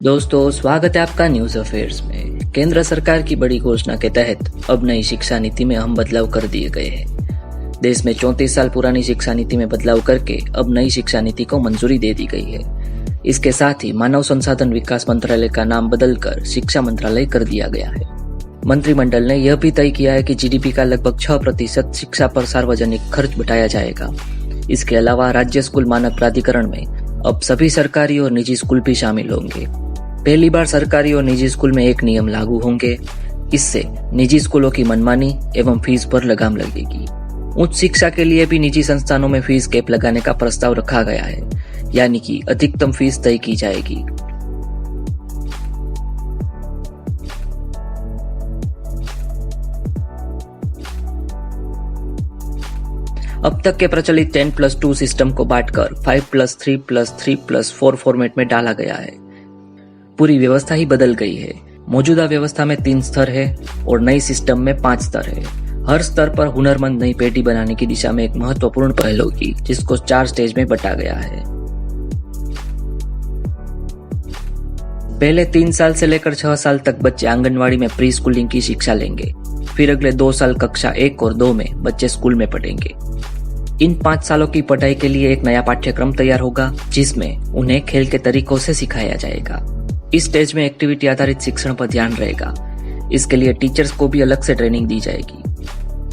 दोस्तों, स्वागत है आपका न्यूज अफेयर्स में। केंद्र सरकार की बड़ी घोषणा के तहत अब नई शिक्षा नीति में अहम बदलाव कर दिए गए हैं। देश में 34 साल पुरानी शिक्षा नीति में बदलाव करके अब नई शिक्षा नीति को मंजूरी दे दी गई है। इसके साथ ही मानव संसाधन विकास मंत्रालय का नाम बदलकर शिक्षा मंत्रालय कर दिया गया है। मंत्रिमंडल ने यह भी तय किया है कि जीडीपी का लगभग 6% शिक्षा पर सार्वजनिक खर्च बटाया जाएगा। इसके अलावा राज्य स्कूल मानक प्राधिकरण में अब सभी सरकारी और निजी स्कूल भी शामिल होंगे। पहली बार सरकारी और निजी स्कूल में एक नियम लागू होंगे। इससे निजी स्कूलों की मनमानी एवं फीस पर लगाम लगेगी। उच्च शिक्षा के लिए भी निजी संस्थानों में फीस कैप लगाने का प्रस्ताव रखा गया है, यानी कि अधिकतम फीस तय की जाएगी। अब तक के प्रचलित 10+2 सिस्टम को बांटकर 5+3+3+4 फॉर्मेट में डाला गया है। पूरी व्यवस्था ही बदल गई है। मौजूदा व्यवस्था में 3 स्तर है और नई सिस्टम में 5 स्तर है। हर स्तर पर हुनरमंद नई पेटी बनाने की दिशा में एक महत्वपूर्ण पहल होगी, जिसको 4 स्टेज में बंटा गया है। पहले 3 साल से लेकर 6 साल तक बच्चे आंगनवाड़ी में प्री स्कूलिंग की शिक्षा लेंगे। फिर अगले 2 साल कक्षा 1 और 2 में बच्चे स्कूल में पढ़ेंगे। इन 5 सालों की पढ़ाई के लिए एक नया पाठ्यक्रम तैयार होगा, जिसमें उन्हें खेल के तरीकों से सिखाया जाएगा। इस स्टेज में एक्टिविटी आधारित शिक्षण पर ध्यान रहेगा। इसके लिए टीचर्स को भी अलग से ट्रेनिंग दी जाएगी।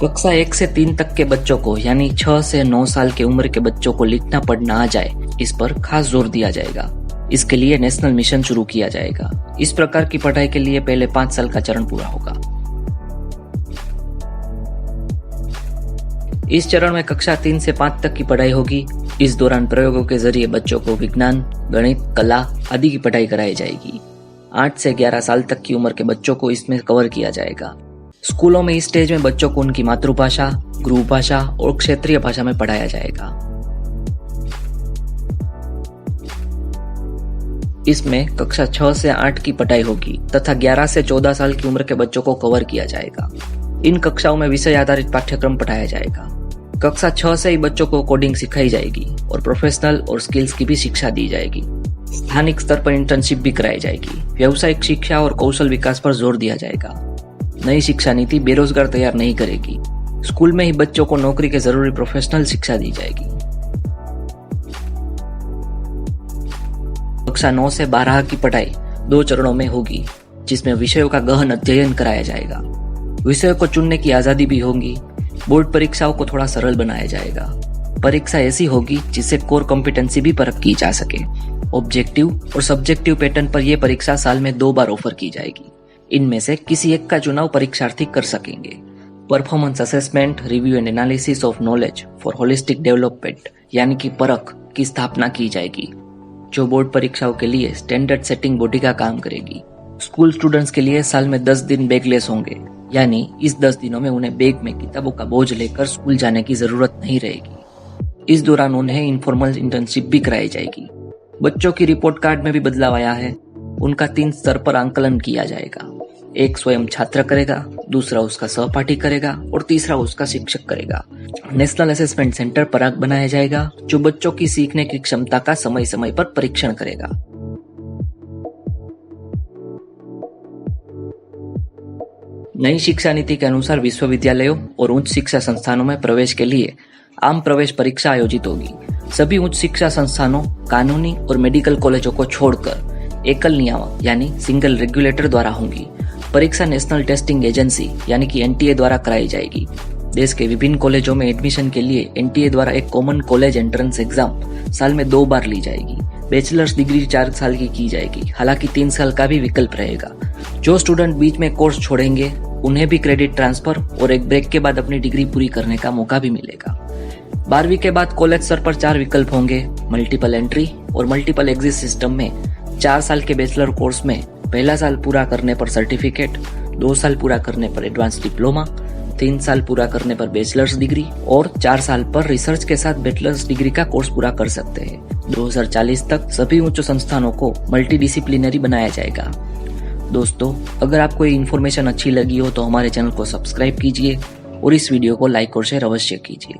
कक्षा 1 से 3 तक के बच्चों को, यानी 6 से 9 साल की उम्र के बच्चों को लिखना पढ़ना आ जाए, इस पर खास जोर दिया जाएगा। इसके लिए नेशनल मिशन शुरू किया जाएगा। इस प्रकार की पढ़ाई के लिए पहले 5 साल का चरण पूरा होगा। इस चरण में कक्षा 3 से 5 तक की पढ़ाई होगी। इस दौरान प्रयोगों के जरिए बच्चों को विज्ञान, गणित, कला आदि की पढ़ाई कराई जाएगी। 8 से 11 साल तक की उम्र के बच्चों को इसमें कवर किया जाएगा। स्कूलों में इस स्टेज में बच्चों को उनकी मातृभाषा, गृह भाषा और क्षेत्रीय भाषा में पढ़ाया जाएगा। इसमें कक्षा 6 से 8 की पढ़ाई होगी तथा 11 से 14 साल की उम्र के बच्चों को कवर किया जाएगा। इन कक्षाओं में विषय आधारित पाठ्यक्रम पढ़ाया जाएगा। कक्षा 6 से ही बच्चों को कोडिंग सिखाई जाएगी और प्रोफेशनल और स्किल्स की भी शिक्षा दी जाएगी। स्थानिक स्तर पर इंटर्नशिप भी कराई जाएगी। व्यावसायिक शिक्षा और कौशल विकास पर जोर दिया जाएगा। नई शिक्षा नीति बेरोजगार तैयार नहीं करेगी। स्कूल में ही बच्चों को नौकरी के जरूरी प्रोफेशनल शिक्षा दी जाएगी। कक्षा 9 से 12 की पढ़ाई 2 चरणों में होगी, जिसमें विषयों का गहन अध्ययन कराया जाएगा। विषयों को चुनने की आजादी भी होगी। बोर्ड परीक्षाओं को थोड़ा सरल बनाया जाएगा। परीक्षा ऐसी होगी जिससे कोर कॉम्पिटेंसी भी परख की जा सके। ऑब्जेक्टिव और सब्जेक्टिव पैटर्न पर यह परीक्षा साल में 2 बार ऑफर की जाएगी। इनमें से किसी एक का चुनाव परीक्षार्थी कर सकेंगे। Performance assessment, review and analysis of knowledge for holistic development, यानी कि परख की स्थापना की जाएगी, जो बोर्ड परीक्षाओं के लिए स्टैंडर्ड सेटिंग बॉडी का काम करेगी। स्कूल स्टूडेंट्स के लिए साल में 10 दिन बैगलेस होंगे, यानी इस 10 दिनों में उन्हें बैग में किताबों का बोझ लेकर स्कूल जाने की जरूरत नहीं रहेगी। इस दौरान उन्हें इनफॉर्मल इंटर्नशिप भी कराई जाएगी। बच्चों की रिपोर्ट कार्ड में भी बदलाव आया है। उनका 3 स्तर पर आंकलन किया जाएगा। एक स्वयं छात्र करेगा, दूसरा उसका सहपाठी करेगा और तीसरा उसका शिक्षक करेगा। नेशनल असेसमेंट सेंटर पराग बनाया जाएगा, जो बच्चों की सीखने की क्षमता का समय समय पर परीक्षण करेगा। नई शिक्षा नीति के अनुसार विश्वविद्यालयों और उच्च शिक्षा संस्थानों में प्रवेश के लिए आम प्रवेश परीक्षा आयोजित होगी। सभी उच्च शिक्षा संस्थानों, कानूनी और मेडिकल कॉलेजों को छोड़कर एकल नियामक यानी सिंगल रेगुलेटर द्वारा होंगी। परीक्षा नेशनल टेस्टिंग एजेंसी यानी कि एनटीए द्वारा कराई जाएगी। देश के विभिन्न कॉलेजों में एडमिशन के लिए एनटीए द्वारा एक कॉमन कॉलेज एंट्रेंस एग्जाम साल में 2 बार ली जाएगी। बैचलर्स डिग्री 4 साल की जाएगी, हालांकि 3 साल का भी विकल्प रहेगा। जो स्टूडेंट बीच में कोर्स छोड़ेंगे उन्हें भी क्रेडिट ट्रांसफर और एक ब्रेक के बाद अपनी डिग्री पूरी करने का मौका भी मिलेगा। 12वीं के बाद कॉलेज स्तर पर 4 विकल्प होंगे। मल्टीपल एंट्री और मल्टीपल एग्जिट सिस्टम में 4 साल के बैचलर कोर्स में पहला साल पूरा करने पर सर्टिफिकेट, 2 साल पूरा करने पर एडवांस डिप्लोमा, 3 साल पूरा करने पर बैचलर्स डिग्री और 4 साल पर रिसर्च के साथ बैचलर्स डिग्री का कोर्स पूरा कर सकते हैं। 2040 तक सभी उच्च संस्थानों को मल्टीडिसिप्लिनरी बनाया जाएगा। दोस्तों, अगर आपको ये इन्फॉर्मेशन अच्छी लगी हो तो हमारे चैनल को सब्सक्राइब कीजिए और इस वीडियो को लाइक और शेयर अवश्य कीजिए।